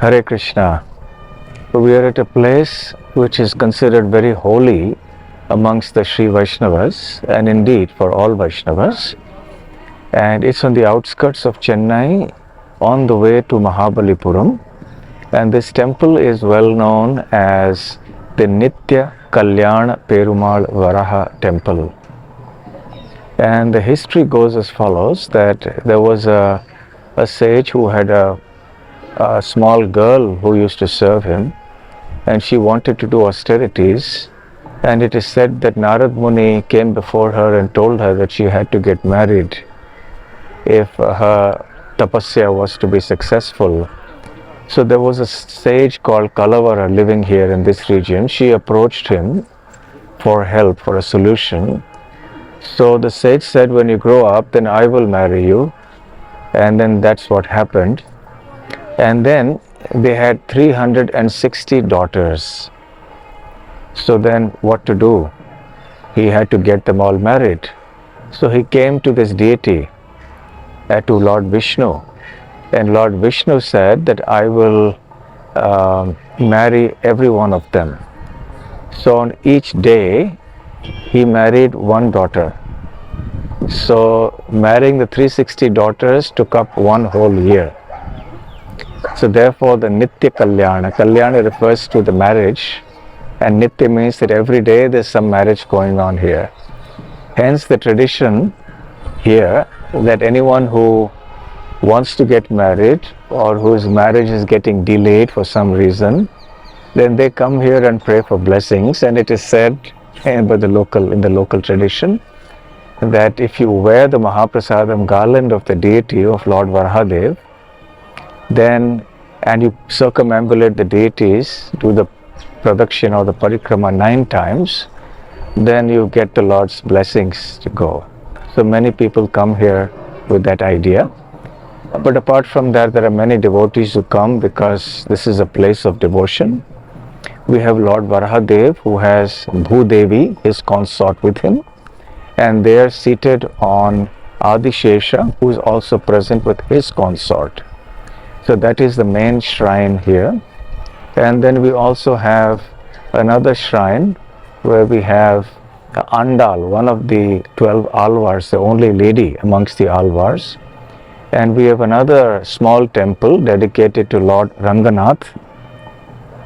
Hare Krishna. We are at a place which is considered very holy amongst the Sri Vaishnavas, and indeed for all Vaishnavas. And it's on the outskirts of Chennai on the way to Mahabalipuram. And this temple is well known as the Nitya Perumal Varaha temple. And the history goes as follows, that there was a sage who had a small girl who used to serve him, and she wanted to do austerities, and it is said that Narad Muni came before her and told her that she had to get married if her tapasya was to be successful. So there was a sage called Kalavara living here in this region. She approached him for help, for a solution. So the sage said, when you grow up, then I will marry you. And then that's what happened. And then they had 360 daughters. So then what to do? He had to get them all married. So he came to this deity, to Lord Vishnu. And Lord Vishnu said that I will marry every one of them. So on each day, he married one daughter. So marrying the 360 daughters took up one whole year. So therefore the Nitya Kalyana refers to the marriage, and Nitya means that every day there's some marriage going on here. Hence the tradition here that anyone who wants to get married or whose marriage is getting delayed for some reason, then they come here and pray for blessings. And it is said in the local tradition that if you wear the Mahaprasadam garland of the deity of Lord Varahadev, then and you circumambulate the deities, do the pradakshina or the parikrama 9 times, then you get the Lord's blessings to go. So many people come here with that idea. But apart from that, there are many devotees who come because this is a place of devotion. We have Lord Varahadev, who has Bhudevi, his consort, with him, and they are seated on Adishesha, who is also present with his consort. So that is the main shrine here. And then we also have another shrine where we have Andal, one of the 12 Alvars, the only lady amongst the Alvars. And we have another small temple dedicated to Lord Ranganath,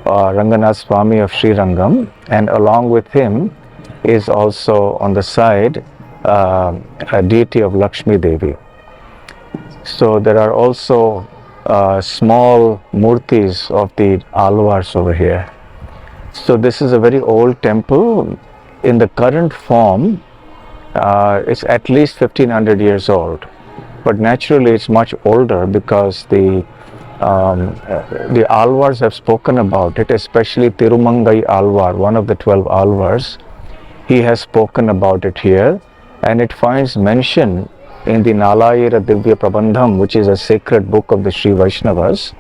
Ranganath Swami of Sri Rangam, and along with him is also on the side a deity of Lakshmi Devi. So there are also small murtis of the Alvars over here. So this is a very old temple. In the current form, it's at least 1500 years old. But naturally it's much older because the Alvars have spoken about it, especially Tirumangai Alvar, one of the 12 Alvars. He has spoken about it here, and it finds mention in the Nalayira Divya Prabandham, which is a sacred book of the Sri Vaishnavas,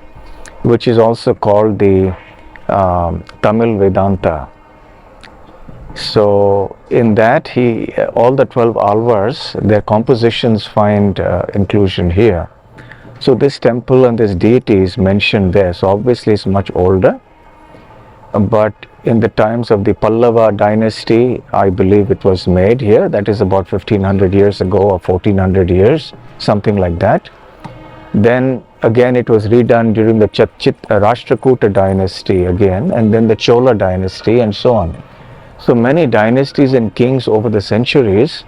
which is also called the Tamil Vedanta. So in that, all the 12 Alvars, their compositions find inclusion here. So this temple and this deity is mentioned there. So obviously it's much older, but in the times of the Pallava dynasty, I believe it was made here. That is about 1500 years ago or 1400 years, something like that. Then again it was redone during the Rashtrakuta dynasty again, and then the Chola dynasty, and so on. So many dynasties and kings over the centuries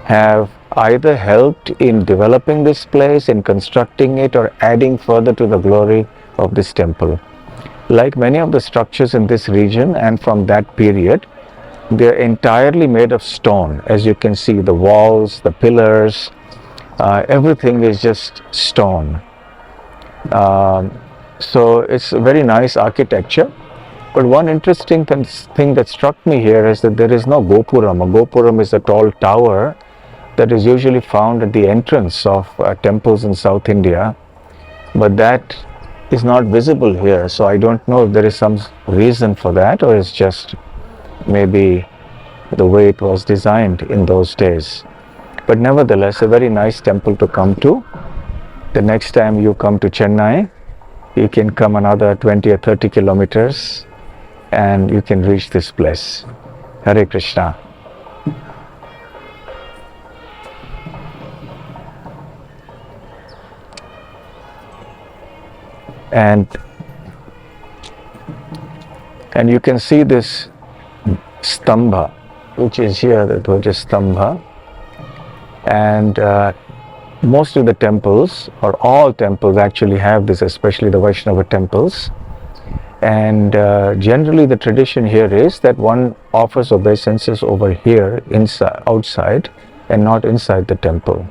have either helped in developing this place, in constructing it, or adding further to the glory of this temple. Like many of the structures in this region and from that period, they are entirely made of stone. As you can see, the walls, the pillars, everything is just stone. So it's a very nice architecture. But one interesting thing that struck me here is that there is no gopuram. A gopuram is a tall tower that is usually found at the entrance of temples in South India, but that is not visible here. So I don't know if there is some reason for that, or it's just maybe the way it was designed in those days. But nevertheless, a very nice temple to come to. The next time you come to Chennai, you can come another 20 or 30 kilometers and you can reach this place. Hare Krishna. And you can see this stambha, which is here, the Dvaja stambha. And most of the temples, or all temples actually have this, especially the Vaishnava temples. And generally the tradition here is that one offers obeisances over here, inside, outside, and not inside the temple.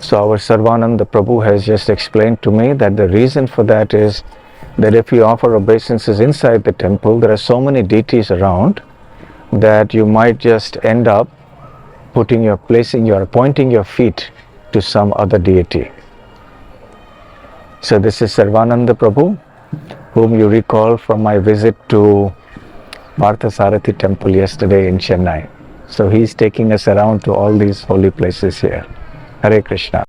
So our Sarvananda Prabhu has just explained to me that the reason for that is that if you offer obeisances inside the temple, there are so many deities around that you might just end up pointing your feet to some other deity. So this is Sarvananda Prabhu, whom you recall from my visit to Parthasarathy temple yesterday in Chennai. So he's taking us around to all these holy places here. Hare Krishna.